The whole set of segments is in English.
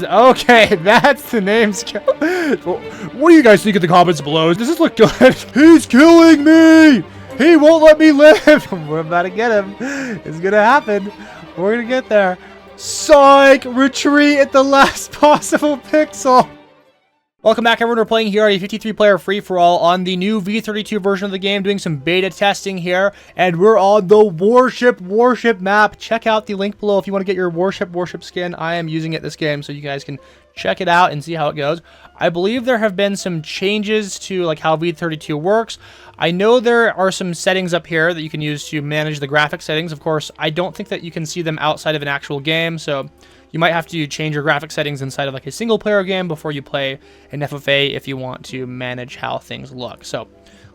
Okay, that's the name skill. What do you guys think in the comments below? Does this look good? He's killing me! He won't let me live! We're about to get him. It's gonna happen. We're gonna get there. Psych! Retreat at the last possible pixel! Welcome back, everyone. We're playing here a 53-player free-for-all on the new v32 version of the game, doing some beta testing here, and we're on the warship map. Check out the link below if you want to get your warship skin. I am using it this game, so you guys can check it out and see how it goes. I believe there have been some changes to like how v32 works. I know there are some settings up here that you can use to manage the graphic settings. Of course, I don't think that you can see them outside of an actual game, so you might have to change your graphic settings inside of like a single player game before you play an FFA if you want to manage how things look. So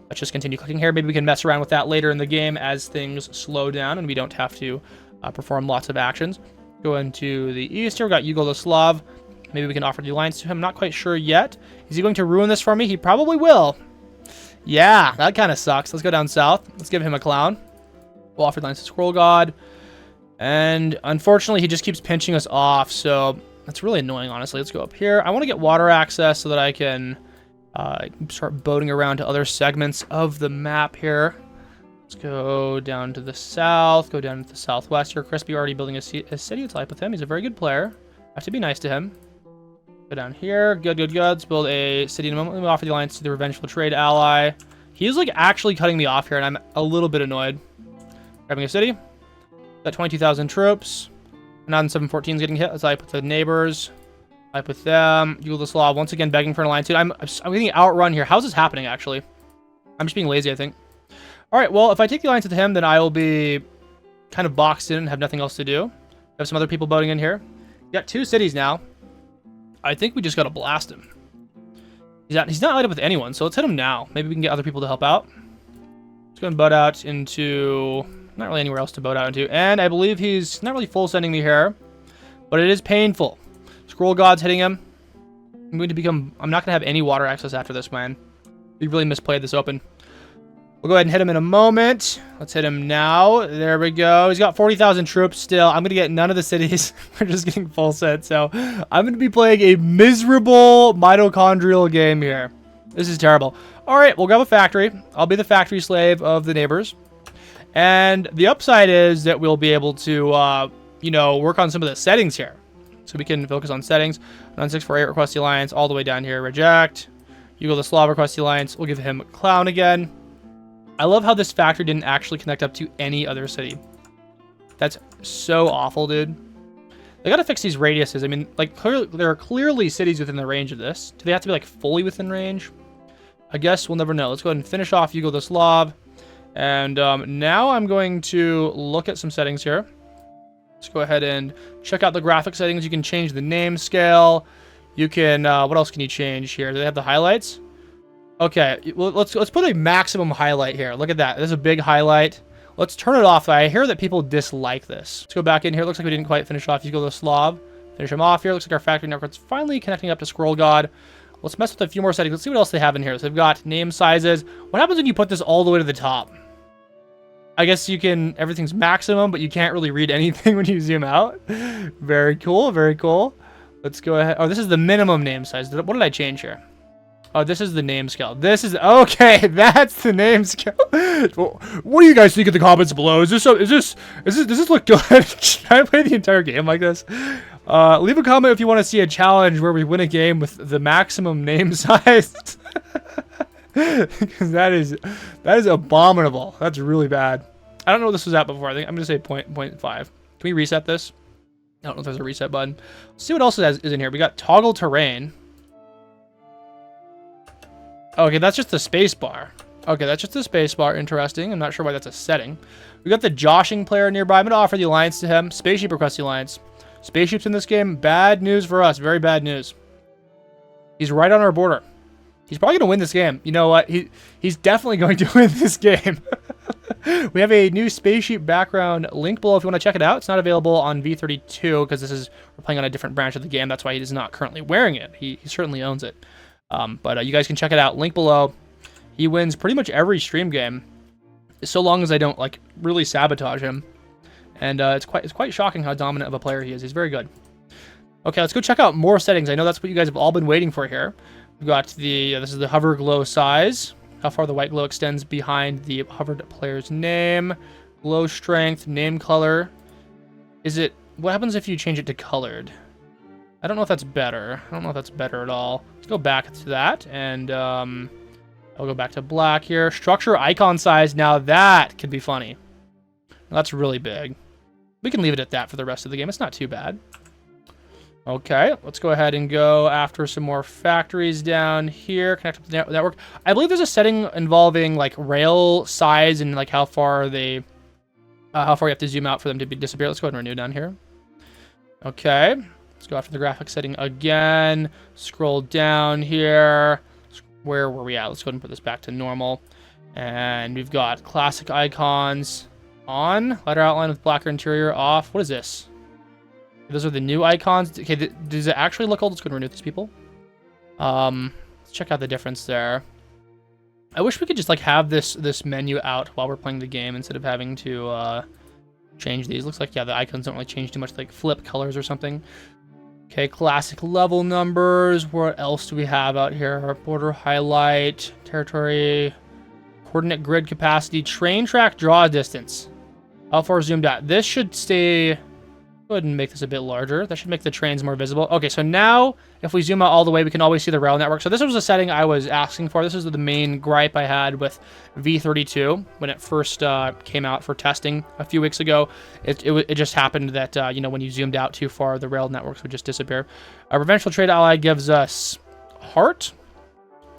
let's just continue clicking here. Maybe we can mess around with that later in the game as things slow down and we don't have to perform lots of actions. Go into the east here. We got Yugoslav. Maybe we can offer the alliance to him. Not quite sure yet. Is he going to ruin this for me? He probably will. Yeah, that kind of sucks. Let's go down south. Let's give him a clown. We'll offer the alliance to Squirrel God. And unfortunately, he just keeps pinching us off, so that's really annoying, honestly. Let's go up here. I want to get water access so that I can start boating around to other segments of the map here. Let's go down to the south, go down to the southwest here. Crispy already building a city. Let's type with him. He's a very good player. I have to be nice to him. Go down here. Good. Let's build a city in a moment. Let me offer the alliance to the revengeful trade ally. He's like actually cutting me off here, and I'm a little bit annoyed. Grabbing a city. Got 22,000 troops. Non 714 is getting hit. Let's with the neighbors. With them. Yugoslav once again begging for an alliance. Dude, I'm getting outrun here. How's this happening, actually? I'm just being lazy, I think. Alright, well, if I take the alliance with him, then I will be kind of boxed in and have nothing else to do. We have some other people boating in here. We got 2 cities now. I think we just gotta blast him. He's not light up with anyone, so let's hit him now. Maybe we can get other people to help out. Let's go and boat out into... not really anywhere else to boat out into. And I believe he's not really full sending me here, but it is painful. Scroll God's hitting him. I'm not going to have any water access after this, man. We really misplayed this open. We'll go ahead and hit him in a moment. Let's hit him now. There we go. He's got 40,000 troops still. I'm going to get none of the cities. We're just getting full set. So I'm going to be playing a miserable mitochondrial game here. This is terrible. All right, we'll grab a factory. I'll be the factory slave of the neighbors. And the upside is that we'll be able to, you know, work on some of the settings here. So we can focus on settings. 9648 request the alliance all the way down here. Reject. Yugoslav request the alliance. We'll give him clown again. I love how this factory didn't actually connect up to any other city. That's so awful, dude. They gotta fix these radiuses. I mean, like, there are clearly cities within the range of this. Do they have to be, like, fully within range? I guess we'll never know. Let's go ahead and finish off Yugoslav. And now I'm going to look at some settings here. Let's go ahead and check out the graphic settings. You can change the name scale. You can, what else can you change here? Do they have the highlights? Okay, well, let's put a maximum highlight here. Look at that. There's a big highlight. Let's turn it off. I hear that people dislike this. Let's go back in here. Looks like we didn't quite finish off Yugoslav. Finish him off here. Looks like our factory network's finally connecting up to Squirrel God. Let's mess with a few more settings. Let's see what else they have in here. So they've got name sizes. What happens when you put this all the way to the top? I guess you can, everything's maximum, but you can't really read anything when you zoom out. Very cool, very cool. Let's go ahead. Oh, this is the minimum name size. What did I change here? Oh, this is the name scale. This is, okay, that's the name scale. What do you guys think in the comments below? Does this look good? Should I play the entire game like this? Leave a comment if you want to see a challenge where we win a game with the maximum name size. Because that is abominable. That's really bad. I don't know what this was at before. I think I'm gonna say 0.5. Can we reset this? I don't know if there's a reset button. Let's see what else is in here. We got toggle terrain. Okay, that's just the space bar. Okay, that's just the space bar. Interesting. I'm not sure why that's a setting. We got the joshing player nearby. I'm gonna offer the alliance to him. Spaceship request the alliance. Spaceships in this game. Bad news for us. Very bad news. He's right on our border. He's probably going to win this game. You know what? He's definitely going to win this game. We have a new spaceship background link below if you want to check it out. It's not available on v32 because we're playing on a different branch of the game. That's why he is not currently wearing it. He certainly owns it. But you guys can check it out. Link below. He wins pretty much every stream game, so long as I don't like really sabotage him. And it's quite shocking how dominant of a player he is. He's very good. Okay, let's go check out more settings. I know that's what you guys have all been waiting for here. We've got the, this is the hover glow size. How far the white glow extends behind the hovered player's name. Glow strength, name color. Is it, what happens if you change it to colored? I don't know if that's better. I don't know if that's better at all. Let's go back to that, and I'll go back to black here. Structure icon size, now that could be funny. That's really big. We can leave it at that for the rest of the game. It's not too bad. Okay, let's go ahead and go after some more factories down here. Connect up the network. I believe there's a setting involving like rail size and like how far you have to zoom out for them to disappear. Let's go ahead and renew down here. Okay, let's go after the graphics setting again. Scroll down here. Where were we at? Let's go ahead and put this back to normal. And we've got classic icons on. Lighter outline with blacker interior off. What is this? Those are the new icons. Okay, does it actually look old? Let's go and renew these people. Let's check out the difference there. I wish we could just like have this menu out while we're playing the game instead of having to change these. Looks like, yeah, the icons don't really change too much, like flip colors or something. Okay, classic level numbers. What else do we have out here? Border highlight, territory, coordinate grid capacity, train track draw distance. How far zoomed out? This should stay. Go ahead and make this a bit larger. That should make the trains more visible. Okay, so now if we zoom out all the way, we can always see the rail network. So this was a setting I was asking for. This is the main gripe I had with v32 when it first came out for testing a few weeks ago. It just happened that, you know, when you zoomed out too far, the rail networks would just disappear. A revengeful trade ally gives us heart.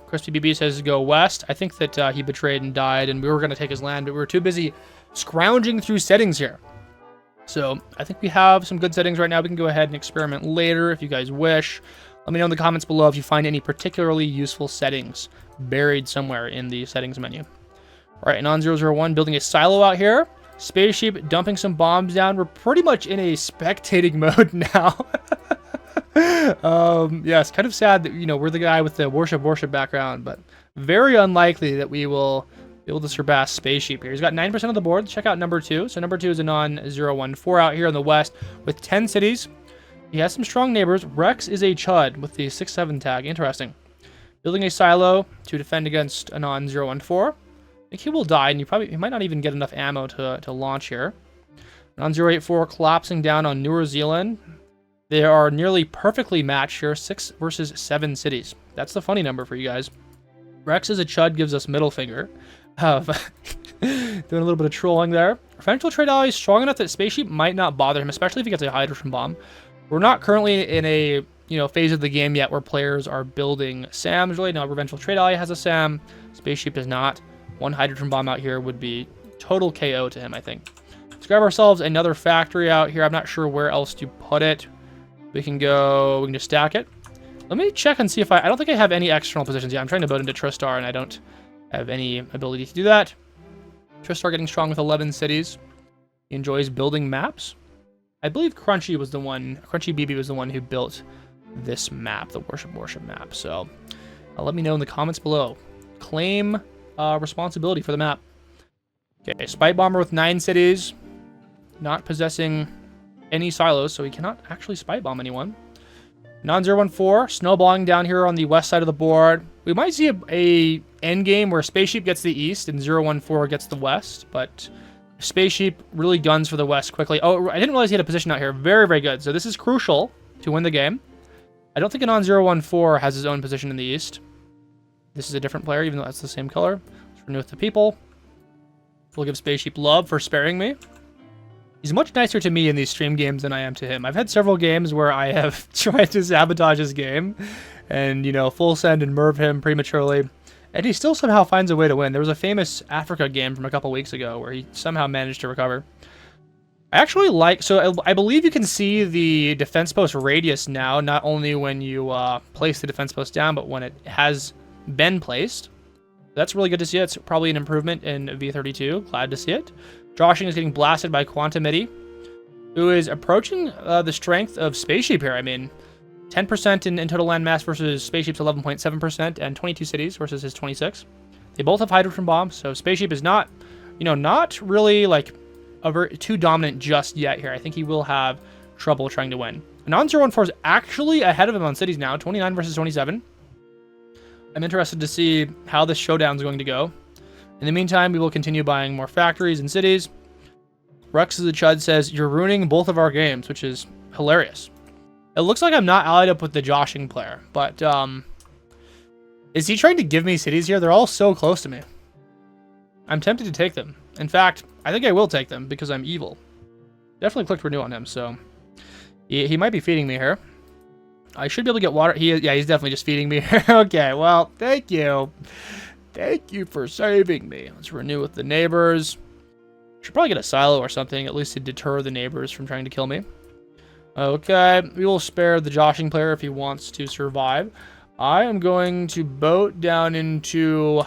Crispy BB says go west. I think that he betrayed and died, and we were going to take his land, but we were too busy scrounging through settings here. So I think we have some good settings right now. We can go ahead and experiment later if you guys wish. Let me know in the comments below if you find any particularly useful settings buried somewhere in the settings menu. All right, Non001 building a silo out here. Spaceship dumping some bombs down. We're pretty much in a spectating mode now. Yeah, it's kind of sad that, you know, we're the guy with the worship background, but very unlikely that we will be able to surpass Spaceship here. He's got 9% of the board. Check out number 2. So number 2 is a Non014 out here in the west with 10 cities. He has some strong neighbors. Rex is a Chud with the 6-7 tag. Interesting. Building a silo to defend against a Non014. I think he will die, and he might not even get enough ammo to launch here. Non084 collapsing down on New Zealand. They are nearly perfectly matched here. 6 versus 7 cities. That's the funny number for you guys. Rex is a Chud gives us middle finger. Doing a little bit of trolling there. Revengeful trade ally is strong enough that Spaceship might not bother him, especially if he gets a hydrogen bomb. We're not currently in a phase of the game yet where players are building SAMs. Really, no. Revengeful trade ally has a SAM. Spaceship does not. One hydrogen bomb out here would be total KO to him, I think. Let's grab ourselves another factory out here. I'm not sure where else to put it. We can just stack it. Let me check and see if I don't think I have any external positions yet. I'm trying to build into Tristar, and I don't have any ability to do that. Tristar getting strong with 11 cities. He enjoys building maps. I believe Crunchy BB was the one who built this map, the worship map. So let me know in the comments below. Claim responsibility for the map. Okay, Spite Bomber with 9 cities. Not possessing any silos, so he cannot actually spite bomb anyone. Non014 snowballing down here on the west side of the board. We might see a endgame where Spaceship gets the east and 014 gets the west, but Spaceship really guns for the west quickly. Oh, I didn't realize he had a position out here. Very, very good. So this is crucial to win the game. I don't think a Non014 has his own position in the east. This is a different player, even though that's the same color. Let's renew with the people. We'll give Spaceship love for sparing me. He's much nicer to me in these stream games than I am to him. I've had several games where I have tried to sabotage his game and, full send and merv him prematurely, and he still somehow finds a way to win. There was a famous Africa game from a couple weeks ago where he somehow managed to recover. I actually I believe you can see the defense post radius now, not only when you place the defense post down, but when it has been placed. That's really good to see. It's probably an improvement in v32. Glad to see it. Joshing is getting blasted by Quantumity, who is approaching the strength of Spaceship here. I mean, 10% in total land mass versus Spaceship's 11.7%, and 22 cities versus his 26. They both have hydrogen bombs, so Spaceship is not, not really like too dominant just yet here. I think he will have trouble trying to win. Non-014 is actually ahead of him on cities now, 29 versus 27. I'm interested to see how this showdown is going to go. In the meantime, we will continue buying more factories and cities. Rex the Chud says, you're ruining both of our games, which is hilarious. It looks like I'm not allied up with the joshing player, but is he trying to give me cities here? They're all so close to me. I'm tempted to take them. In fact, I think I will take them because I'm evil. Definitely clicked renew on him, so he might be feeding me here. I should be able to get water. Yeah, he's definitely just feeding me. Okay, well, thank you. Thank you for saving me. Let's renew with the neighbors. Should probably get a silo or something, at least to deter the neighbors from trying to kill me. Okay, we will spare the joshing player if he wants to survive. I am going to boat down into...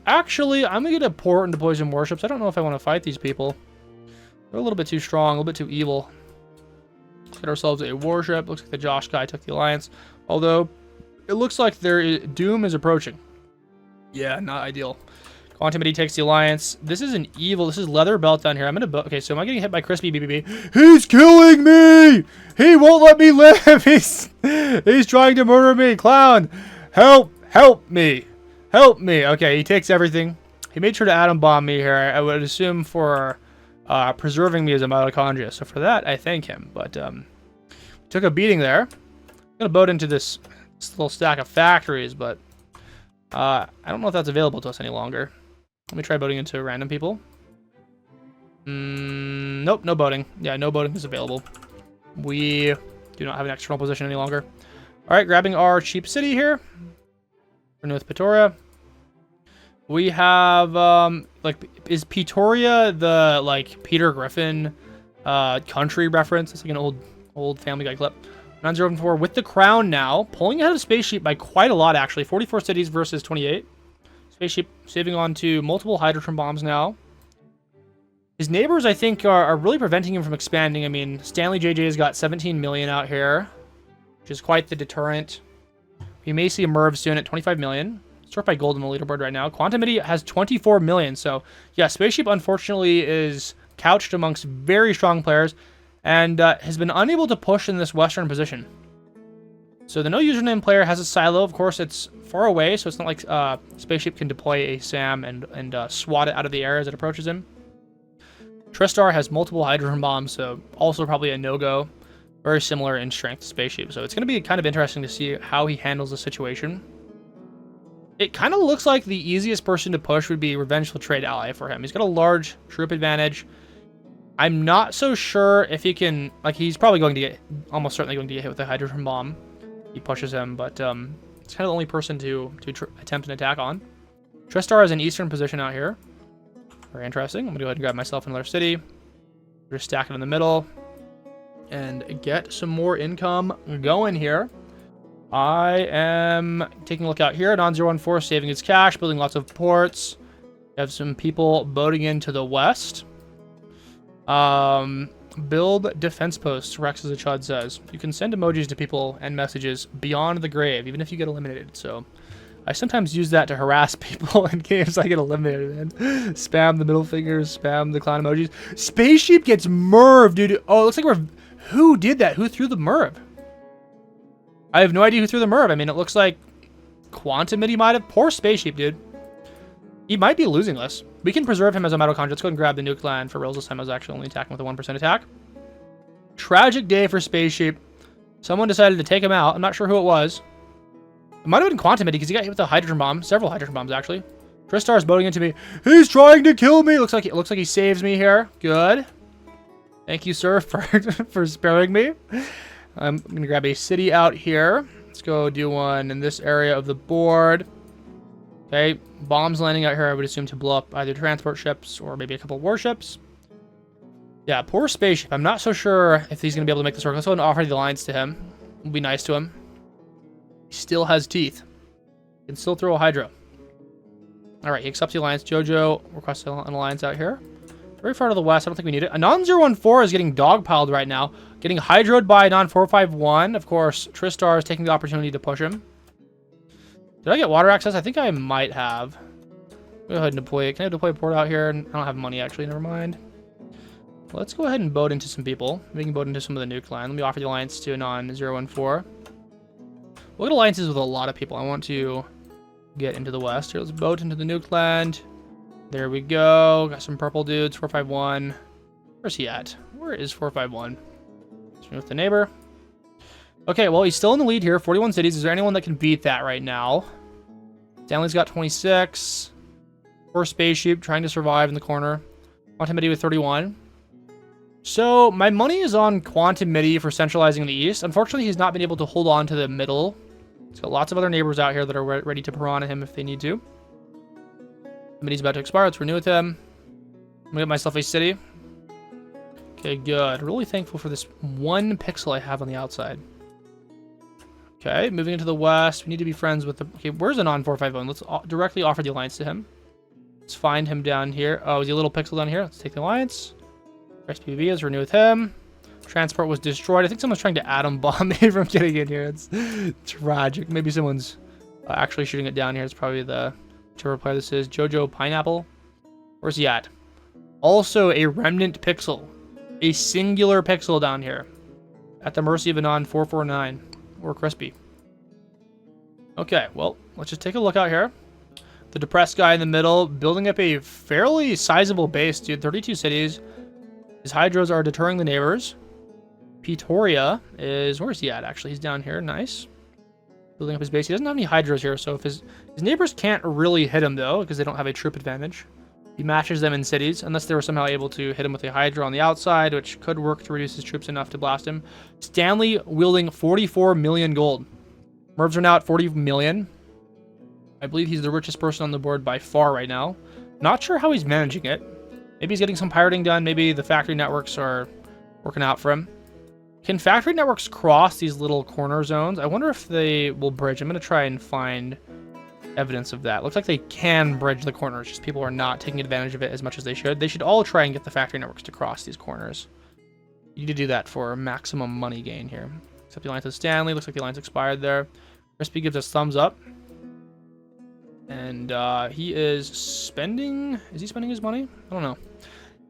Actually, I'm going to get a port into poison warships. I don't know if I want to fight these people. They're a little bit too strong, a little bit too evil. Let's get ourselves a warship. Looks like the Josh guy took the alliance. Although, it looks like doom is approaching. Yeah, not ideal. Quantumity takes the alliance. This is an evil. This is leather belt down here. I'm gonna. Okay, so am I getting hit by Crispy BBB? He's killing me. He won't let me live. He's trying to murder me. Clown, help me, help me. Okay, he takes everything. He made sure to atom bomb me here. I would assume for preserving me as a mitochondria. So for that, I thank him. But took a beating there. I'm gonna boat into this little stack of factories, but I don't know if that's available to us any longer. Let me try boating into random people. Nope, no boating. Yeah, no boating is available. We do not have an external position any longer. All right, grabbing our cheap city here. Renew with Pretoria. We have, is Pretoria the, Peter Griffin country reference? It's like an old Family Guy clip. 904 with the crown now. Pulling ahead of Spaceship by quite a lot, actually. 44 cities versus 28. Spaceship saving on to multiple hydrogen bombs now. His neighbors, I think, are really preventing him from expanding. I mean, Stanley JJ has got 17 million out here, which is quite the deterrent. We may see a Merv soon at 25 million. Sort by gold on the leaderboard right now. Quantumity has 24 million. So, yeah, Spaceship, unfortunately, is couched amongst very strong players and has been unable to push in this western position. So the no username player has a silo. Of course, it's far away, so it's not like Spaceship can deploy a SAM and swat it out of the air as it approaches him. Tristar has multiple hydrogen bombs, so also probably a no-go. Very similar in strength to Spaceship. So it's going to be kind of interesting to see how he handles the situation. It kind of looks like the easiest person to push would be Revengeful Trade Ally for him. He's got a large troop advantage. I'm not so sure if he can... he's probably going to get... almost certainly going to get hit with a hydrogen bomb. He pushes him, but it's kind of the only person to attempt an attack on. Tristar is in eastern position out here. Very interesting. I'm going to go ahead and grab myself another city. Just stack it in the middle. And get some more income going here. I am taking a look out here. Non-014 saving his cash, building lots of ports. We have some people boating into the west. Build defense posts, Rex as a Chud says. You can send emojis to people and messages beyond the grave, even if you get eliminated. So I sometimes use that to harass people in games I get eliminated in. Spam the middle fingers, spam the clown emojis. Spaceship gets Merv, dude. Oh, it looks like we're... Who did that? Who threw the Merv? I have no idea who threw the Merv. I mean, it looks like Quantumity might have. Poor Spaceship, dude. He might be losing this. We can preserve him as a mitochondria. Let's go ahead and grab the nuke land for reals. This time I was actually only attacking with a 1% attack. Tragic day for Spaceship. Someone decided to take him out. I'm not sure who it was. It might have been Quantumity because he got hit with a hydrogen bomb. Several hydrogen bombs, actually. Tristar's boating into me. He's trying to kill me. It looks like he saves me here. Good. Thank you, sir, for sparing me. I'm going to grab a city out here. Let's go do one in this area of the board. Okay, bombs landing out here, I would assume, to blow up either transport ships or maybe a couple warships. Yeah, poor Spaceship. I'm not so sure if he's going to be able to make this work. Let's go ahead and offer the alliance to him. We'll be nice to him. He still has teeth. He can still throw a Hydro. Alright, he accepts the alliance. Jojo requests an alliance out here. Very far to the west. I don't think we need it. Anon014 is getting dogpiled right now. Getting hydroed by Anon451. Of course, Tristar is taking the opportunity to push him. Did I get water access? I think I might have. Go ahead and deploy it. Can I deploy a port out here? I don't have money, actually. Never mind. let's go ahead and boat into some people. We can boat into some of the nuke line. Let me offer the alliance to non-014. We'll get alliances with a lot of people. I want to get into the west here. Let's boat into the nuke land. There we go. Got some purple dudes. 451. Where's he at? Where is 451? Let's move with the neighbor. Okay, well, he's still in the lead here. 41 cities. Is there anyone that can beat that right now? Stanley's got 26. 4 spaceship trying to survive in the corner. Quantum Midi with 31. So my money is on Quantum Midi for centralizing in the east. Unfortunately, he's not been able to hold on to the middle. He's got lots of other neighbors out here that are ready to piranha him if they need to. Midi's about to expire. Let's renew with him. I'm gonna get myself a city. Okay, good. Really thankful for this 1 pixel I have on the outside. Okay, moving into the west. We need to be friends with the... Okay, where's the non-451? Let's directly offer the alliance to him. Let's find him down here. Oh, is he a little pixel down here? Let's take the alliance. SPV, let's renew with him. Transport was destroyed. I think someone's trying to atom bomb me from getting in here. It's tragic. Maybe someone's actually shooting it down here. It's probably the... whichever player this is. Jojo Pineapple. Where's he at? Also a remnant pixel. A singular pixel down here. At the mercy of a non-449. Or Crispy. Okay, well, let's just take a look out here. The depressed guy in the middle, building up a fairly sizable base, dude. 32 cities. His hydros are deterring the neighbors. Pretoria is... where's he at, actually? He's down here. Nice. Building up his base. He doesn't have any hydros here, so if his neighbors can't really hit him, though, because they don't have a troop advantage. He matches them in cities, unless they were somehow able to hit him with a hydra on the outside, which could work to reduce his troops enough to blast him. Stanley wielding 44 million gold. Mervs are now at 40 million. I believe he's the richest person on the board by far right now. Not sure how he's managing it. Maybe he's getting some pirating done. Maybe the factory networks are working out for him. Can factory networks cross these little corner zones? I wonder if they will bridge. I'm going to try and find evidence of that. Looks like they can bridge the corners. Just people are not taking advantage of it as much as they should. They should all try and get the factory networks to cross these corners. You need to do that for maximum money gain here. Except the alliance with Stanley. Looks like the alliance expired there. Crispy gives us thumbs up. And he is spending... is he spending his money? I don't know.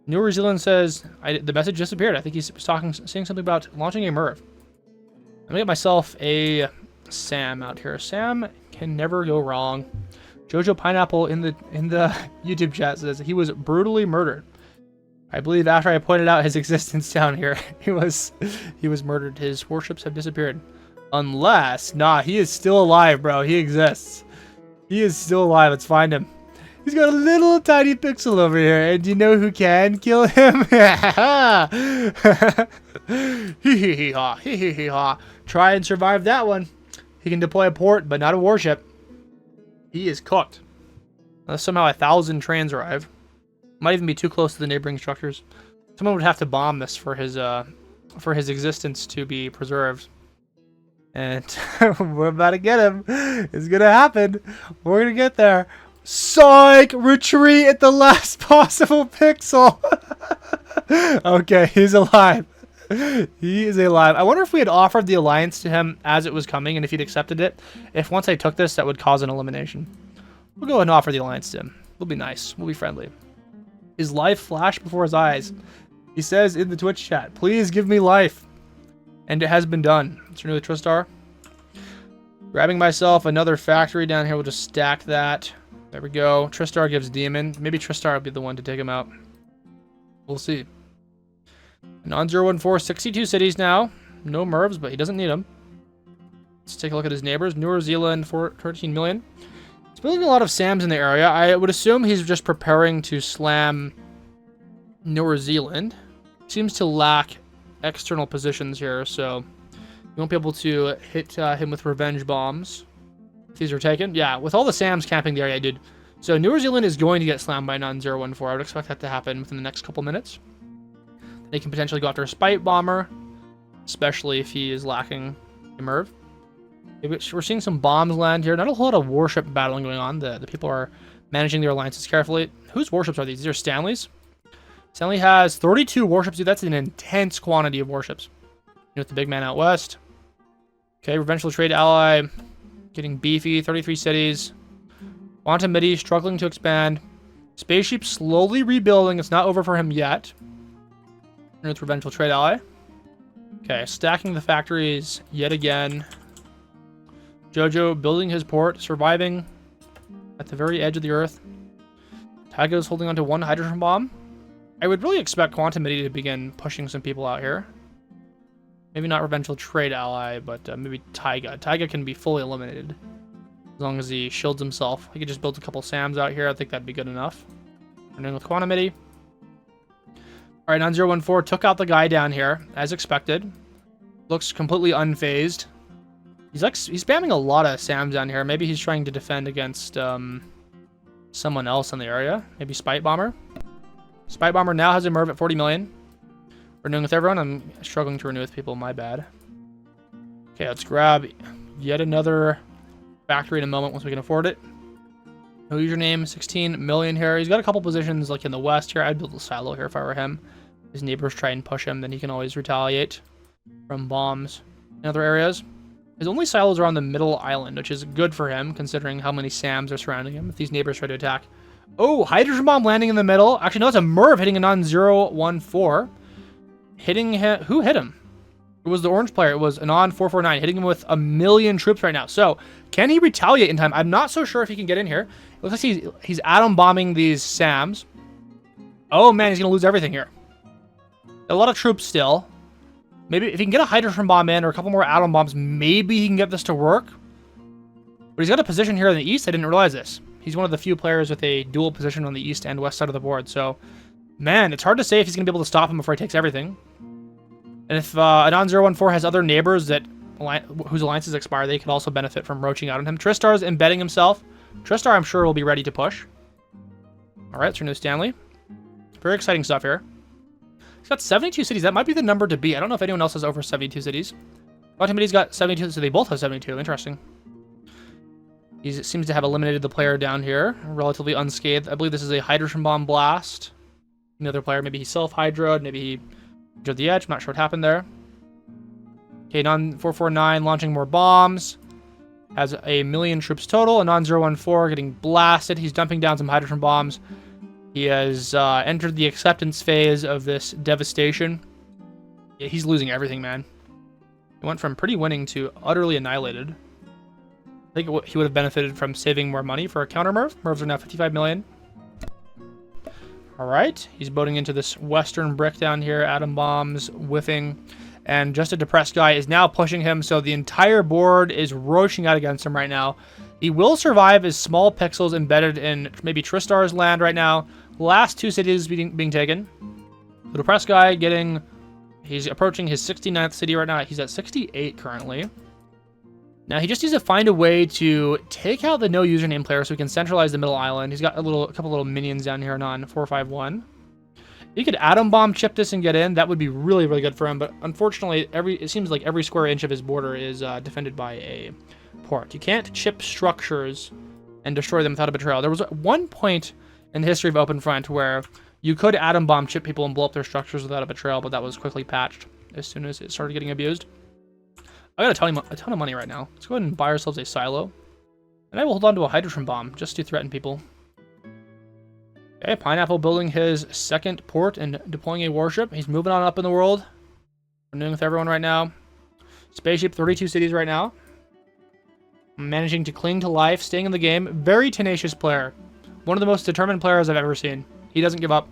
New Zealand says the message disappeared. I think he's saying something about launching a Merv. I'm gonna get myself a Sam out here. Sam can never go wrong. Jojo Pineapple in the YouTube chat says he was brutally murdered. I believe after I pointed out his existence down here, he was murdered. His warships have disappeared. Unless, nah, he is still alive, bro. He exists. He is still alive. Let's find him. He's got a little tiny pixel over here, and do you know who can kill him? Hee-hee-hee-haw, hee-hee-hee-haw. Try and survive that one. He can deploy a port, but not a warship. He is cooked. Unless somehow 1,000 trains arrive. Might even be too close to the neighboring structures. Someone would have to bomb this for his existence to be preserved. And we're about to get him. It's gonna happen. We're gonna get there. Psych! Retreat at the last possible pixel. Okay, he's alive. He is alive. I wonder if we had offered the alliance to him as it was coming, and if he'd accepted it. If once I took this, that would cause an elimination. We'll go ahead and offer the alliance to him. We'll be nice. We'll be friendly. His life flashed before his eyes. He says in the Twitch chat, please give me life. And it has been done. Let's renew the Tristar. Grabbing myself another factory down here. We'll just stack that. There we go. Tristar gives Demon. Maybe Tristar will be the one to take him out. We'll see. Non-014, 62 cities now. No Mervs, but he doesn't need them. Let's take a look at his neighbors. New Zealand, 13 million. He's building a lot of SAMs in the area. I would assume he's just preparing to slam New Zealand. Seems to lack external positions here, so you won't be able to hit him with revenge bombs. If these are taken. Yeah, with all the SAMs camping the area, dude. So New Zealand is going to get slammed by non-014. I would expect that to happen within the next couple minutes. They can potentially go after a Spite Bomber, especially if he is lacking a Merv. We're seeing some bombs land here. Not a whole lot of warship battling going on. The people are managing their alliances carefully. Whose warships are these? These are Stanley's. Stanley has 32 warships. Dude, that's an intense quantity of warships. With the big man out west. Okay, Revengeful Trade Ally. Getting beefy. 33 cities. Quantum Midi struggling to expand. Spaceship slowly rebuilding. It's not over for him yet. With Revengeful Trade Ally. Okay, stacking the factories yet again. Jojo building his port, surviving at the very edge of the earth. Taiga's holding onto one hydrogen bomb. I would really expect Quantum Midi to begin pushing some people out here. Maybe not Revengeful Trade Ally, but maybe Taiga. Taiga can be fully eliminated as long as he shields himself. He could just build a couple SAMs out here. I think that'd be good enough. Running with Quantum Midi. All right, 9014 took out the guy down here, as expected. Looks completely unfazed. He's spamming a lot of SAMs down here. Maybe he's trying to defend against someone else in the area. Maybe Spite Bomber. Spite Bomber now has a Merv at 40 million. Renewing with everyone. I'm struggling to renew with people. My bad. Okay, let's grab yet another factory in a moment once we can afford it. No username, 16 million here. He's got a couple positions like in the west here. I'd build a silo here if I were him. His neighbors try and push him, then he can always retaliate from bombs in other areas. His only silos are on the middle island, which is good for him considering how many SAMs are surrounding him if these neighbors try to attack. Oh, hydrogen bomb landing in the middle. Actually, no, it's a Merv hitting a non-014. Hitting him. Who hit him? It was the orange player. It was Anon 449 hitting him with 1 million troops right now. So, can he retaliate in time? I'm not so sure if he can get in here. It looks like he's atom bombing these SAMs. Oh man, he's gonna lose everything here. A lot of troops still. Maybe if he can get a hydrogen bomb in or a couple more atom bombs, maybe he can get this to work. But he's got a position here in the east. I didn't realize this. He's one of the few players with a dual position on the east and west side of the board. So, man, it's hard to say if he's gonna be able to stop him before he takes everything. And if Anon014 has other neighbors that whose alliances expire, they could also benefit from roaching out on him. Tristar's embedding himself. Tristar, I'm sure, will be ready to push. All right, let's renew Stanley. Very exciting stuff here. He's got 72 cities. That might be the number to beat. I don't know if anyone else has over 72 cities. Quantumity's got 72, so they both have 72. Interesting. He seems to have eliminated the player down here, relatively unscathed. I believe this is a hydrogen bomb blast. Another player, maybe he self-hydroed, maybe he injured the edge. I'm not sure what happened there. Okay, Non449 launching more bombs. Has 1 million troops total. Anon014 getting blasted. He's dumping down some hydrogen bombs. He has entered the acceptance phase of this devastation. Yeah, he's losing everything, man. He went from pretty winning to utterly annihilated. I think he would have benefited from saving more money for a counter Merv. Mervs are now 55 million. All right, he's boating into this western brick down here. Atom bombs, whiffing. And just a depressed guy is now pushing him, so the entire board is roaching out against him right now. He will survive as small pixels embedded in maybe Tristar's land right now. Last 2 cities being taken. The depressed guy he's approaching his 69th city right now. He's at 68 currently. Now he just needs to find a way to take out the no username player so he can centralize the middle island. He's got a couple little minions down here on 451. He could atom bomb chip this and get in. That would be really, really good for him. But unfortunately, it seems like every square inch of his border is defended by a port. You can't chip structures and destroy them without a betrayal. There was one point in the history of OpenFront where you could atom bomb chip people and blow up their structures without a betrayal, but that was quickly patched as soon as it started getting abused. I got a ton of money right now. Let's go ahead and buy ourselves a silo. And I will hold on to a hydrogen bomb just to threaten people. Okay, Pineapple building his second port and deploying a warship. He's moving on up in the world. Renewing with everyone right now. Spaceship, 32 cities right now. Managing to cling to life, staying in the game. Very tenacious player. One of the most determined players I've ever seen. He doesn't give up.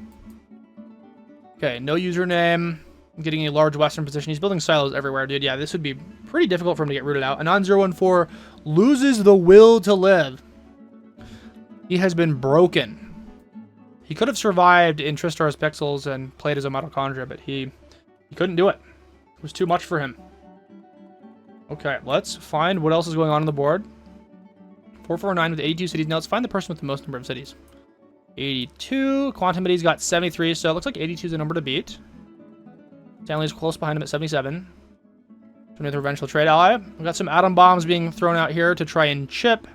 Okay, no username. Getting a large western position. He's building silos everywhere, dude. Yeah, this would be pretty difficult for him to get rooted out. Anon014 loses the will to live. He has been broken. He could have survived in Tristar's Pixels and played as a mitochondria, but he couldn't do it. It was too much for him. Okay, let's find what else is going on the board. 449 with 82 cities. Now let's find the person with the most number of cities. 82. Quantumity's got 73, so it looks like 82 is a number to beat. Stanley's close behind him at 77. With Revengeful Trade Ally. We've got some atom bombs being thrown out here to try and chip.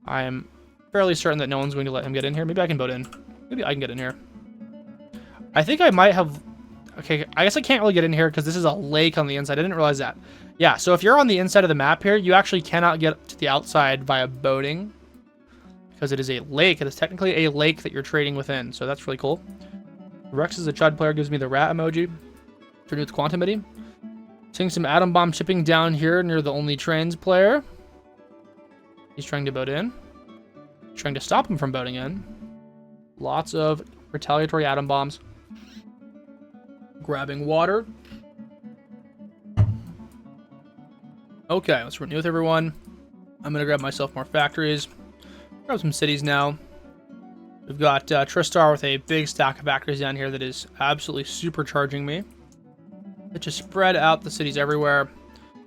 I am fairly certain that no one's going to let him get in here. Maybe I can boat in. Maybe I can get in here. I think I might have... Okay, I guess I can't really get in here because this is a lake on the inside. I didn't realize that. Yeah, so if you're on the inside of the map here, you actually cannot get to the outside via boating. Because it is a lake. It is technically a lake that you're trading within. So that's really cool. Rex is a Chud player, gives me the rat emoji. Turn with Quantum Midi. Seeing some atom bomb chipping down here near the only trains player. He's trying to boat in. Trying to stop him from boating in. Lots of retaliatory atom bombs. Grabbing water. Okay, let's renew with everyone. I'm going to grab myself more factories. Grab some cities now. We've got Tristar with a big stack of factories down here that is absolutely supercharging me. Let's just spread out the cities everywhere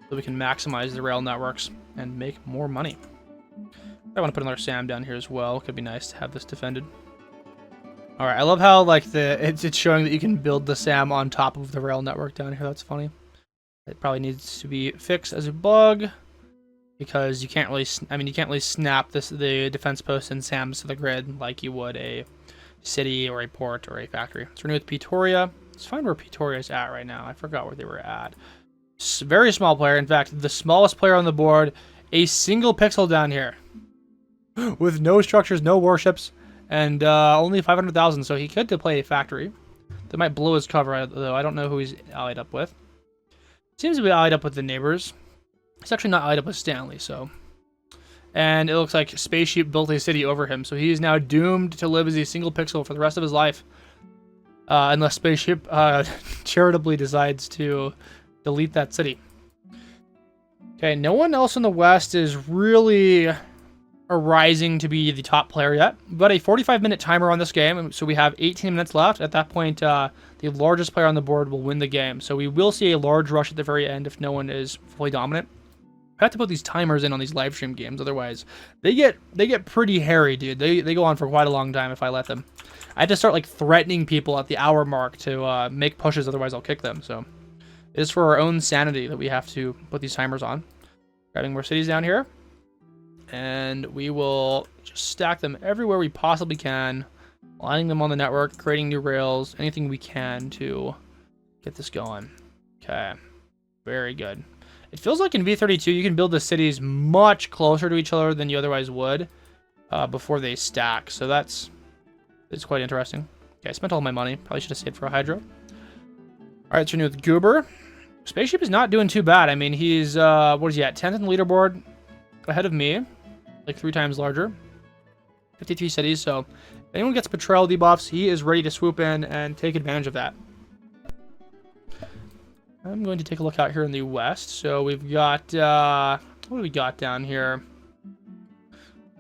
so we can maximize the rail networks and make more money. I want to put another SAM down here as well. Could be nice to have this defended. All right, I love how like it's showing that you can build the SAM on top of the rail network down here. That's funny. It probably needs to be fixed as a bug because you can't really. You can't really snap the defense posts and SAMs to the grid like you would a city or a port or a factory. Let's renew with Pretoria. Let's find where Pretoria is at right now. I forgot where they were at. Very small player. In fact, the smallest player on the board. A single pixel down here. With no structures, no warships, and only 500,000. So he could play a factory. That might blow his cover, though. I don't know who he's allied up with. Seems to be allied up with the neighbors. He's actually not allied up with Stanley, so. And it looks like Spaceship built a city over him, so he is now doomed to live as a single pixel for the rest of his life. Unless Spaceship charitably decides to delete that city. Okay, no one else in the West is really arising to be the top player yet. We've got a 45-minute timer on this game, so we have 18 minutes left. At that point, the largest player on the board will win the game. So we will see a large rush at the very end if no one is fully dominant. I have to put these timers in on these live stream games, otherwise they get pretty hairy, dude. They go on for quite a long time if I let them. I have to start like threatening people at the hour mark to make pushes, otherwise I'll kick them. So it is for our own sanity that we have to put these timers on. Grabbing more cities down here. And we will just stack them everywhere we possibly can, lining them on the network, creating new rails, anything we can to get this going. Okay, very good. It feels like in v32 you can build the cities much closer to each other than you otherwise would before they stack. So it's quite interesting. Okay, I spent all my money. Probably should have saved for a Hydro. All right, let's renew with Goober. Spaceship is not doing too bad. I mean, he's, what is he at? 10th in the leaderboard, ahead of me. Like 3 times larger. 53 cities, so if anyone gets betrayal debuffs, he is ready to swoop in and take advantage of that. I'm going to take a look out here in the west. So we've got, what do we got down here?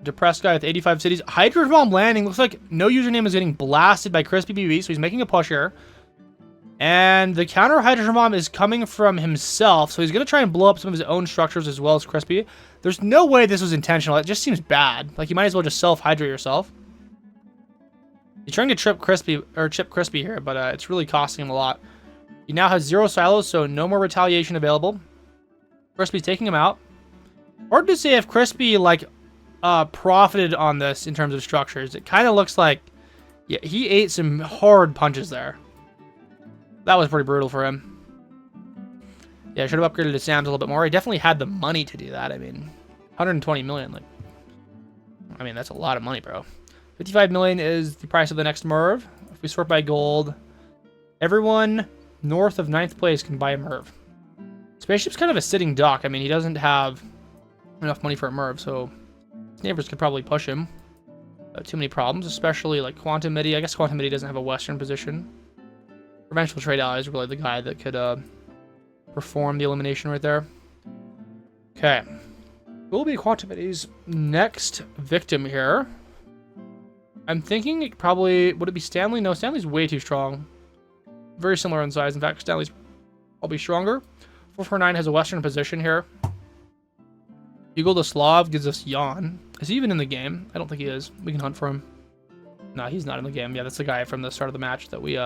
Depressed guy with 85 cities. Hydrogen bomb landing. Looks like no username is getting blasted by Crispy BB, so he's making a push here. And the counter hydrogen bomb is coming from himself, so he's going to try and blow up some of his own structures as well as Crispy. There's no way this was intentional. It just seems bad. Like, you might as well just self-hydro yourself. He's trying to chip Crispy here, but it's really costing him a lot. He now has 0 silos, so no more retaliation available. Crispy's taking him out. Hard to say if Crispy, like, profited on this in terms of structures. It kind of looks like, yeah, he ate some hard punches there. That was pretty brutal for him. Yeah, I should have upgraded his SAMs a little bit more. He definitely had the money to do that. I mean, 120 million. Like, I mean, that's a lot of money, bro. 55 million is the price of the next Merv. If we sort by gold, everyone north of 9th place can buy a Merv. Spaceship's kind of a sitting duck. I mean, he doesn't have enough money for a Merv, so his neighbors could probably push him. Too many problems, especially like Quantum Midi. I guess Quantum Midi doesn't have a Western position. Revengeful Trade Ally is really the guy that could perform the elimination right there. Okay. Who will be Quantum Midi's next victim here? I'm thinking it probably... Would it be Stanley? No, Stanley's way too strong. Very similar in size. In fact, Stanley's probably stronger. 449 has a Western position here. Hugo the Slav gives us Jan. Is he even in the game? I don't think he is. We can hunt for him. Nah, he's not in the game. Yeah, that's the guy from the start of the match that we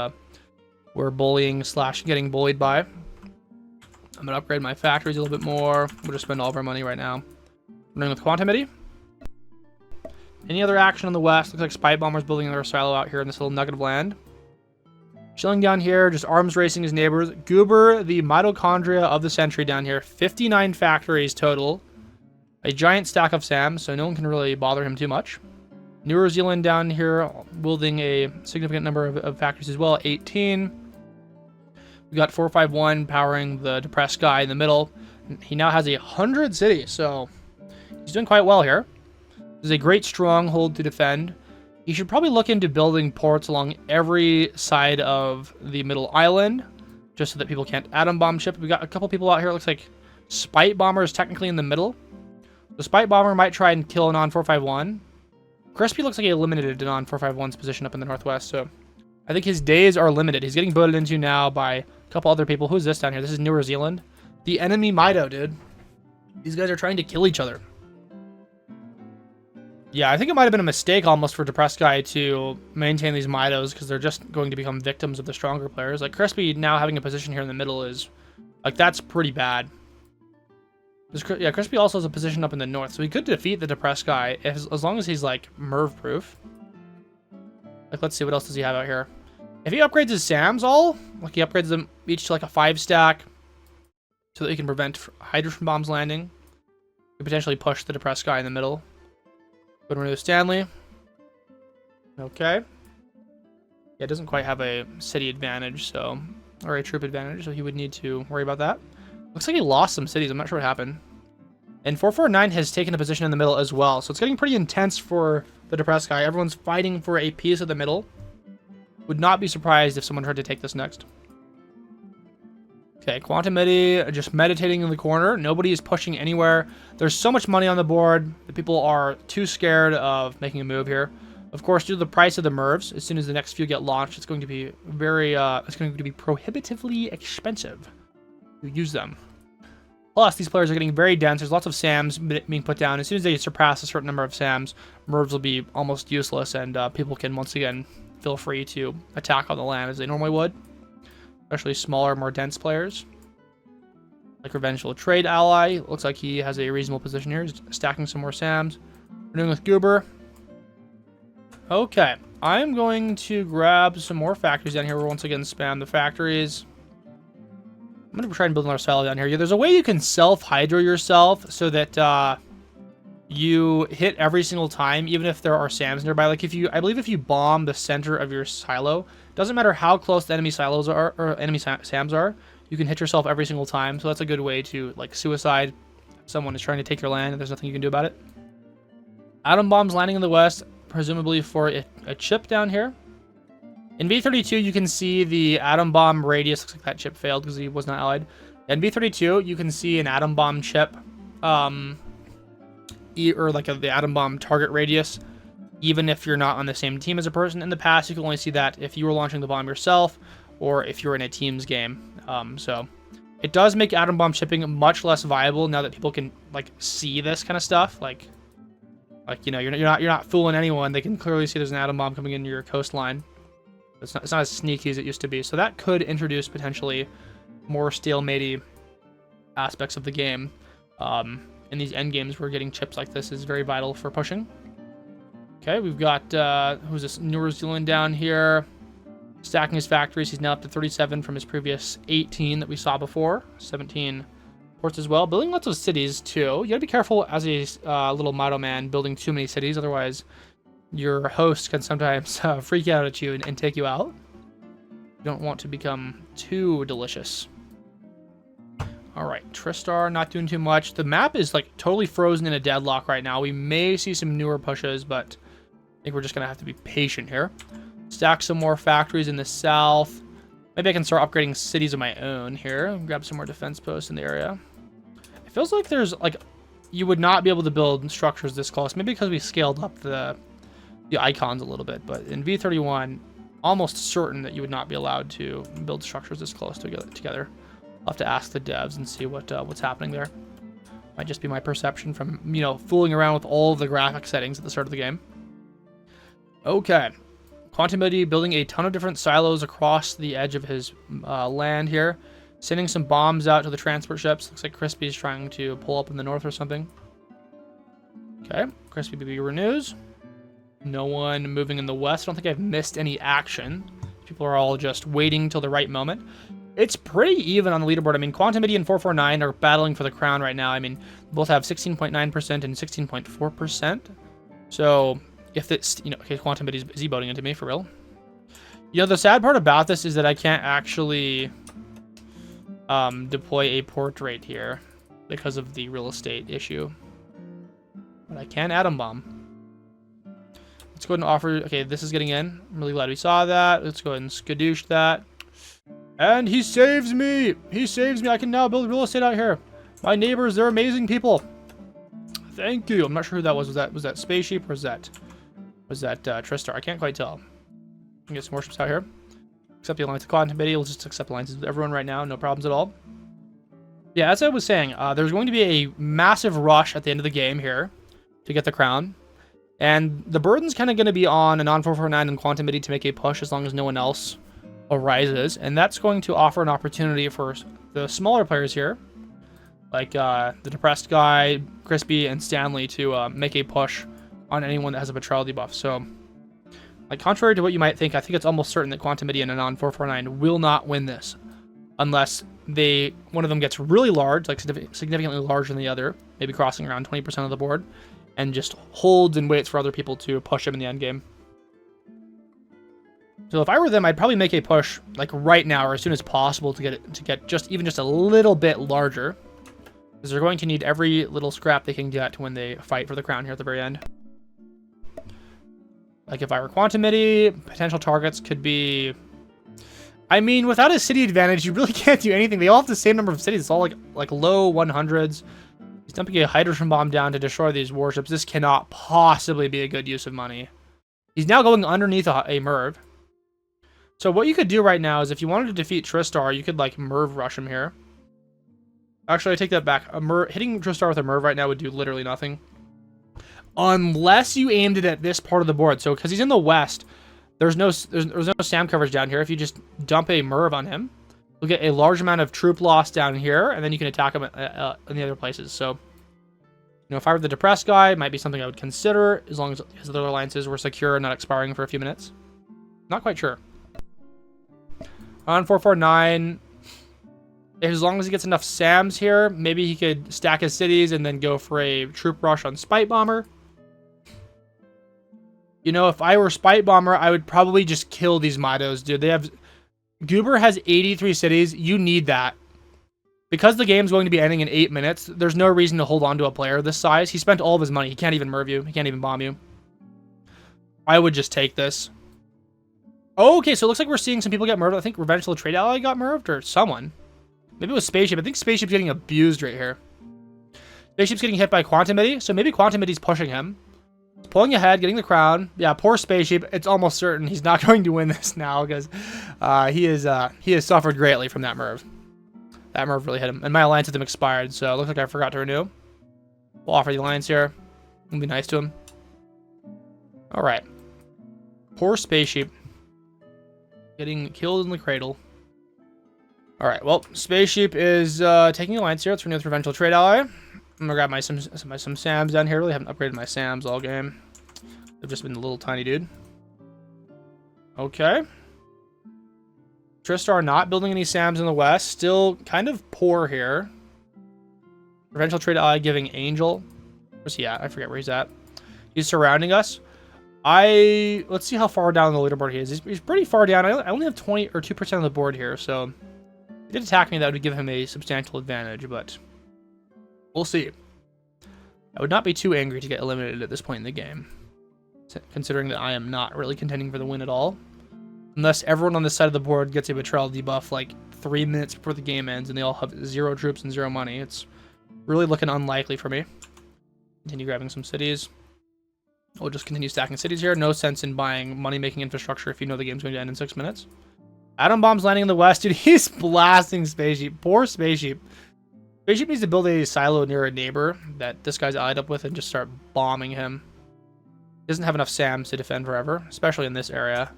were bullying / getting bullied by. I'm going to upgrade my factories a little bit more. We'll just spend all of our money right now. Running with Quantum Midi. Any other action on the west? Looks like Spy Bomber's building another silo out here in this little nugget of land. Chilling down here, just arms racing his neighbors. Goober, the mitochondria of the century down here. 59 factories total. A giant stack of SAM, so no one can really bother him too much. New Zealand down here, wielding a significant number of factories as well, 18. We got 451 powering the depressed guy in the middle. He now has 100 cities, so he's doing quite well here. This is a great stronghold to defend. He should probably look into building ports along every side of the middle island, just so that people can't atom bomb ship. We got a couple people out here. It looks like Spite Bomber is technically in the middle. The Spite Bomber might try and kill Anon 451. Crispy looks like he eliminated Anon 451's position up in the northwest, so I think his days are limited. He's getting voted into now by a couple other people. Who's this down here? This is New Zealand. The enemy Mido, dude. These guys are trying to kill each other. Yeah, I think it might have been a mistake almost for Depressed Guy to maintain these Midos because they're just going to become victims of the stronger players. Like, Crispy now having a position here in the middle is, like, that's pretty bad. Yeah, Crispy also has a position up in the north, so he could defeat the Depressed Guy as long as he's, like, Merv-proof. Like, let's see, what else does he have out here? If he upgrades his SAMs all, like, he upgrades them each to, like, a 5-stack so that he can prevent hydrogen bombs landing, he could potentially push the Depressed Guy in the middle. Good one to Stanley. Okay. Yeah, it doesn't quite have a city advantage, so, or a troop advantage, so he would need to worry about that. Looks like he lost some cities. I'm not sure what happened. And 449 has taken a position in the middle as well. So it's getting pretty intense for the Depressed Guy. Everyone's fighting for a piece of the middle. Would not be surprised if someone tried to take this next. Okay, Quantum Midi just meditating in the corner. Nobody is pushing anywhere. There's so much money on the board that people are too scared of making a move here. Of course, due to the price of the Mervs, as soon as the next few get launched, it's going to be it's going to be prohibitively expensive to use them. Plus, these players are getting very dense. There's lots of SAMs being put down. As soon as they surpass a certain number of SAMs, Mervs will be almost useless, and people can once again feel free to attack on the land as they normally would. Especially smaller, more dense players. Like Revengeful Trade Ally. Looks like he has a reasonable position here. He's stacking some more SAMs. We're doing with Goober. Okay. I'm going to grab some more factories down here. We'll once again spam the factories. I'm going to try and build another silo down here. Yeah, there's a way you can self-hydro yourself so that you hit every single time, even if there are SAMs nearby. Like I believe if you bomb the center of your silo, doesn't matter how close the enemy silos are or enemy SAMs are, you can hit yourself every single time. So that's a good way to like suicide. Someone is trying to take your land and there's nothing you can do about it. Atom bombs landing in the west, presumably for a chip down here. In V32, you can see the atom bomb radius. Looks like that chip failed because he was not allied. In V32, you can see an atom bomb chip, or like the atom bomb target radius, even if you're not on the same team as a person. In the past, you could only see that if you were launching the bomb yourself, or if you're in a team's game. So it does make atom bomb shipping much less viable now that people can like see this kind of stuff. Like you know, you're not fooling anyone. They can clearly see there's an atom bomb coming into your coastline. It's not as sneaky as it used to be. So that could introduce potentially more stalemate aspects of the game. In these end games where getting chips like this is very vital for pushing. Okay, we've got, who's this? New Zealand down here. Stacking his factories. He's now up to 37 from his previous 18 that we saw before. 17 ports as well. Building lots of cities too. You gotta be careful as a little Mido man building too many cities. Otherwise, your host can sometimes freak out at you and take you out. You don't want to become too delicious. All right, Tristar not doing too much. The map is like totally frozen in a deadlock right now. We may see some newer pushes, but I think we're just gonna have to be patient here. Stack some more factories in the south. Maybe I can start upgrading cities of my own here. Grab some more defense posts in the area. It feels like there's like, you would not be able to build structures this close. Maybe because we scaled up the icons a little bit, but in V31, almost certain that you would not be allowed to build structures this close together. I'll have to ask the devs and see what's happening there. Might just be my perception from, you know, fooling around with all of the graphic settings at the start of the game. Okay. Quantum Midi building a ton of different silos across the edge of his land here. Sending some bombs out to the transport ships. Looks like Crispy's trying to pull up in the north or something. Okay. Crispy BB renews. No one moving in the west. I don't think I've missed any action. People are all just waiting till the right moment. It's pretty even on the leaderboard. I mean, Quantum Midi and 449 are battling for the crown right now. I mean, both have 16.9% and 16.4%. So if it's, you know, okay, Quantum Biddy is he boating into me for real? You know, the sad part about this is that I can't actually deploy a portrait here because of the real estate issue. But I can atom bomb. Let's go ahead and offer, okay, this is getting in. I'm really glad we saw that. Let's go ahead and skadoosh that. And he saves me! He saves me! I can now build real estate out here. My neighbors, they're amazing people. Thank you. I'm not sure who that was. Was that Spaceship or was that Tristar? I can't quite tell. Can get some more ships out here. Accept the alliance with Quantum Biddy. We'll just accept alliances with everyone right now. No problems at all. Yeah, as I was saying, there's going to be a massive rush at the end of the game here to get the crown. And the burden's kind of going to be on a non-449 and Quantum Biddy to make a push as long as no one else arises. And that's going to offer an opportunity for the smaller players here, like the Depressed Guy, Crispy, and Stanley, to make a push on anyone that has a betrayal debuff. So, like, contrary to what you might think, I think it's almost certain that Quantum Biddy and a non-449 will not win this unless one of them gets really large, like significantly larger than the other, maybe crossing around 20% of the board, and just holds and waits for other people to push him in the end game. So if I were them, I'd probably make a push like right now or as soon as possible to get just a little bit larger, because they're going to need every little scrap they can get when they fight for the crown here at the very end. Like if I were Quantum Biddy, potential targets could be, I mean, without a city advantage, you really can't do anything. They all have the same number of cities. It's all like low 100s. He's dumping a hydrogen bomb down to destroy these warships. This cannot possibly be a good use of money. He's now going underneath a Merv. So what you could do right now is if you wanted to defeat Tristar, you could like Merv rush him here. Actually, I take that back. Hitting Tristar with a Merv right now would do literally nothing. Unless you aimed it at this part of the board. So because he's in the west, there's no SAM coverage down here. If you just dump a Merv on him, you'll get a large amount of troop loss down here, and then you can attack him in the other places. So, you know, if I were the Depressed Guy, it might be something I would consider, as long as his other alliances were secure and not expiring for a few minutes. Not quite sure. On 449, as long as he gets enough SAMs here, maybe he could stack his cities and then go for a troop rush on Spite Bomber. You know, if I were Spite Bomber, I would probably just kill these Mitos, dude. Goober has 83 cities. You need that. Because the game's going to be ending in 8 minutes, there's no reason to hold on to a player this size. He spent all of his money. He can't even Merv you. He can't even bomb you. I would just take this. Oh, okay, so it looks like we're seeing some people get Merved. I think Revengeful Trade Ally got Merved, or someone. Maybe it was Spaceship. I think Spaceship's getting abused right here. Spaceship's getting hit by Quantum Biddy, so maybe Quantum Biddy's pushing him. He's pulling ahead, getting the crown. Yeah, poor Spaceship. It's almost certain he's not going to win this now, because he has suffered greatly from that Merv. That Merv really hit him. And my alliance with him expired, so it looks like I forgot to renew. We'll offer the alliance here. We'll be nice to him. Alright. Poor Spaceship. Getting killed in the cradle. Alright, well, Spaceship is taking alliance here. Let's renew with Revengeful Trade Ally. I'm gonna grab my some SAMs down here. Really haven't upgraded my SAMs all game. They've just been a little tiny dude. Okay. Tristar not building any SAMs in the west. Still kind of poor here. Revengeful Trade Ally giving Angel. Where's he at? I forget where he's at. He's surrounding us. Let's see how far down the leaderboard he is. He's pretty far down. I only have 20 or 2% of the board here, so if he did attack me, that would give him a substantial advantage, but we'll see. I would not be too angry to get eliminated at this point in the game, considering that I am not really contending for the win at all. Unless everyone on this side of the board gets a betrayal debuff like 3 minutes before the game ends and they all have 0 troops and 0 money. It's really looking unlikely for me. Continue grabbing some cities. We'll just continue stacking cities here. No sense in buying money-making infrastructure if you know the game's going to end in 6 minutes. Atom bomb's landing in the west. Dude, he's blasting Spaceship. Poor Spaceship. Spaceship needs to build a silo near a neighbor that this guy's allied up with and just start bombing him. He doesn't have enough SAMs to defend forever, especially in this area.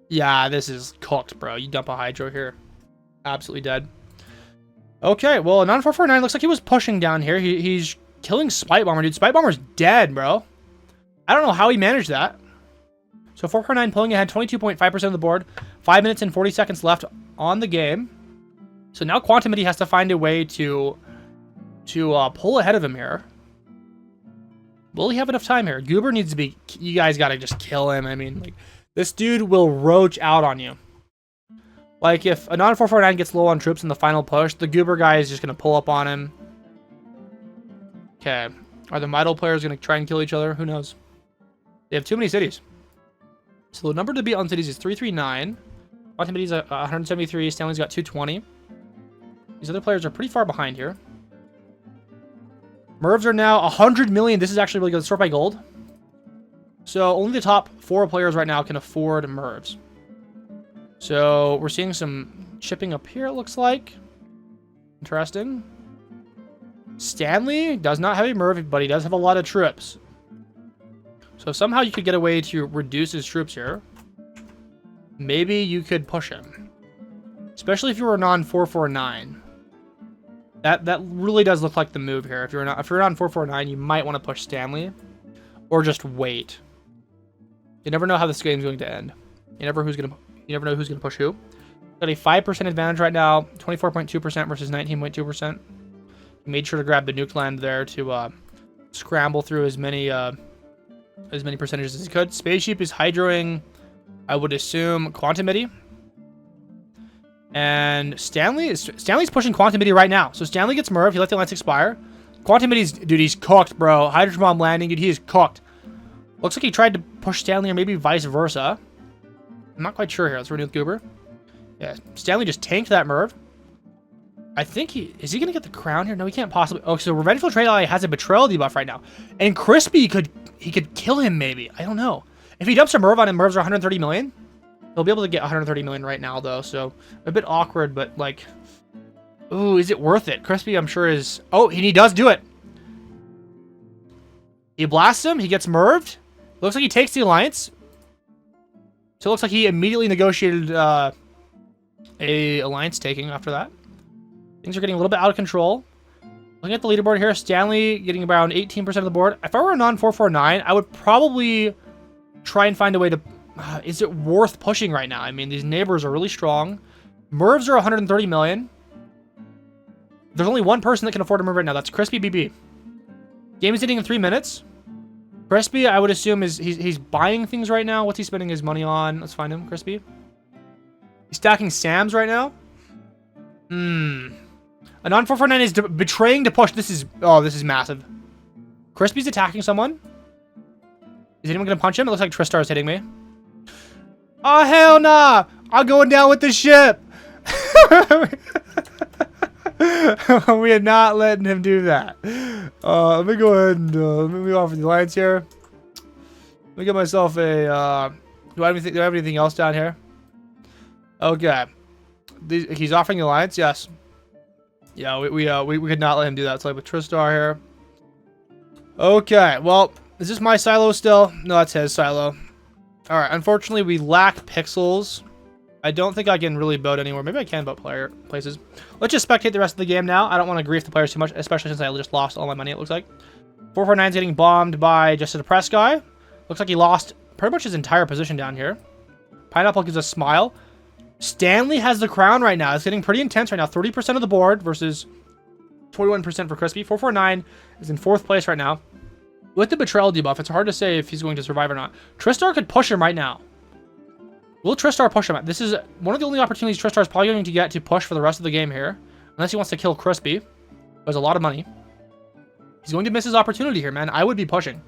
Yeah, this is cooked, bro. You dump a Hydro here. Absolutely dead. Okay, well, non-449 looks like he was pushing down here. He's killing Spite Bomber, dude. Spite Bomber's dead, bro. I don't know how he managed that. So 449 pulling ahead, 22.5% of the board. 5 minutes and 40 seconds left on the game. So now Quantum Biddy has to find a way to pull ahead of him here. Will he have enough time here? Goober needs to be... You guys got to just kill him. I mean, like, this dude will roach out on you. Like, if a non-449 gets low on troops in the final push, the Goober guy is just going to pull up on him. Okay. Are the Midal players going to try and kill each other? Who knows? They have too many cities. So the number to beat on cities is 339. Quantumity's 173. Stanley's got 220. These other players are pretty far behind here. Mervs are now 100 million. This is actually really good. Sort by gold. So only the top 4 players right now can afford Mervs. So we're seeing some chipping up here, it looks like. Interesting. Stanley does not have a Merv, but he does have a lot of troops. So if somehow you could get a way to reduce his troops here, maybe you could push him. Especially if you were a non-449. That really does look like the move here. If you're on 449, you might want to push Stanley, or just wait. You never know how this game's going to end. You never know who's gonna push who. Got a 5% advantage right now, 24.2% versus 19.2%. Made sure to grab the nuke land there to scramble through as many percentages as he could. Spaceship is hydroing, I would assume, Quantumity. And Stanley's pushing Quantumity right now. So Stanley gets Merv. He let the Alliance expire. Quantumity's, dude, he's cooked, bro. Hydrogen bomb landing, dude, he is cooked. Looks like he tried to push Stanley, or maybe vice versa. I'm not quite sure here. Let's renew with Goober. Yeah, Stanley just tanked that Merv. I think is he going to get the crown here? No, he can't possibly. Oh, so Revengeful Trade Ally has a betrayal debuff right now. And Crispy could kill him maybe. I don't know. If he dumps a Merv on him, Mervs are 130 million. He'll be able to get 130 million right now, though. So a bit awkward, but like, ooh, is it worth it? Crispy, I'm sure is. Oh, and he does do it. He blasts him. He gets Merved. Looks like he takes the Alliance. So it looks like he immediately negotiated a Alliance taking after that. Things are getting a little bit out of control. Looking at the leaderboard here, Stanley getting around 18% of the board. If I were a non-449, I would probably try and find a way to... is it worth pushing right now? I mean, these neighbors are really strong. Mervs are 130 million. There's only one person that can afford a Merv right now. That's Crispy BB. Game is ending in 3 minutes. Crispy, I would assume, he's buying things right now. What's he spending his money on? Let's find him, Crispy. He's stacking Sams right now. A non-449 is betraying to push. This is massive. Crispy's attacking someone. Is anyone going to punch him? It looks like Tristar is hitting me. Oh, hell nah. I'm going down with the ship. We are not letting him do that. Let me go ahead and let me offer the Alliance here. Let me get myself a... do I have anything else down here? Okay. He's offering the Alliance? Yes. Yeah, we could not let him do that. So like with Tristar here. Okay, well, is this my silo still? No, that's his silo. Alright, unfortunately we lack pixels. I don't think I can really boat anywhere. Maybe I can boat places. Let's just spectate the rest of the game now. I don't want to grief the players too much, especially since I just lost all my money, it looks like. 449's getting bombed by just a depressed guy. Looks like he lost pretty much his entire position down here. Pineapple gives a smile. Stanley has the crown right now. It's getting pretty intense right now. 30% of the board versus 21% for Crispy. 449 is in 4th place right now. With the betrayal debuff, it's hard to say if he's going to survive or not. Tristar could push him right now. Will Tristar push him? This is one of the only opportunities Tristar is probably going to get to push for the rest of the game here. Unless he wants to kill Crispy. There's a lot of money. He's going to miss his opportunity here, man. I would be pushing.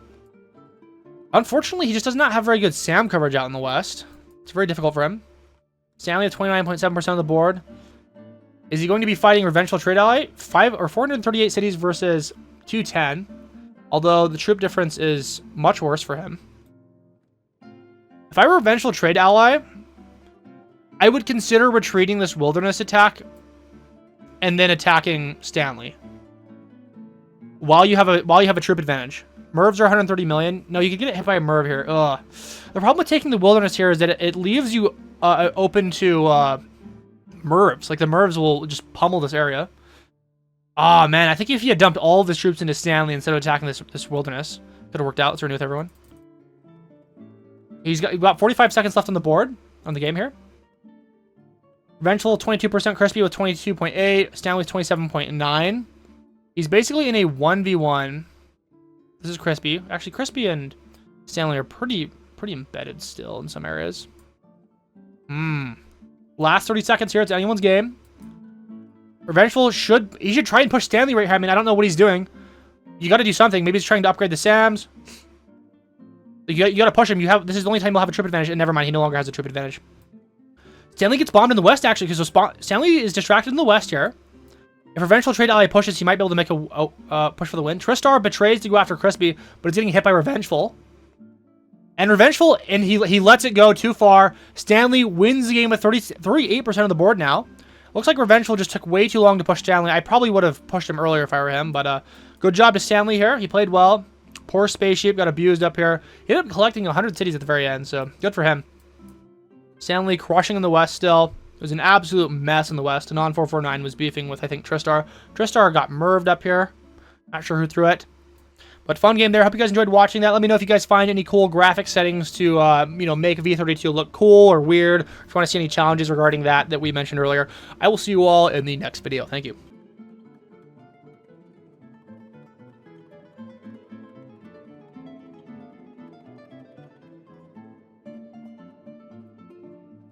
Unfortunately, he just does not have very good SAM coverage out in the West. It's very difficult for him. Stanley at 29.7% of the board. Is he going to be fighting Revengeful Trade Ally? 438 cities versus 210. Although the troop difference is much worse for him. If I were a Revengeful Trade Ally, I would consider retreating this wilderness attack and then attacking Stanley. While you have a troop advantage. Mervs are 130 million. No, you could get hit by a Merv here. Ugh. The problem with taking the wilderness here is that it leaves you open to Mervs. Like the Mervs will just pummel this area. Ah, man, I think if he had dumped all of his troops into Stanley instead of attacking this wilderness, could have worked out. Let's renew with everyone. He's got 45 seconds left on the board, on the game here. Revengeful, 22%. Crispy with 22.8. Stanley with 27.9. He's basically in a 1v1 This is Crispy. Actually, Crispy and Stanley are pretty embedded still in some areas. Last 30 seconds here. It's anyone's game. Revengeful should try and push Stanley right here. I mean, I don't know what he's doing. You got to do something. Maybe he's trying to upgrade the Sams. You got to push him. This is the only time he'll have a trip advantage. And never mind, he no longer has a trip advantage. Stanley gets bombed in the west, actually, because Stanley is distracted in the west here. If Revengeful trade ally pushes, he might be able to make a push for the win. Tristar betrays to go after Crispy, but it's getting hit by Revengeful. And Revengeful, and he lets it go too far. Stanley wins the game with 38% of the board now. Looks like Revengeful just took way too long to push Stanley. I probably would have pushed him earlier if I were him, but good job to Stanley here. He played well. Poor Spaceship got abused up here. He ended up collecting 100 cities at the very end, so good for him. Stanley crushing in the west still. It was an absolute mess in the west. And on 449 was beefing with, I think, Tristar. Tristar got merved up here. Not sure who threw it. But fun game there. Hope you guys enjoyed watching that. Let me know if you guys find any cool graphic settings to, make v32 look cool or weird. If you want to see any challenges regarding that we mentioned earlier. I will see you all in the next video. Thank you.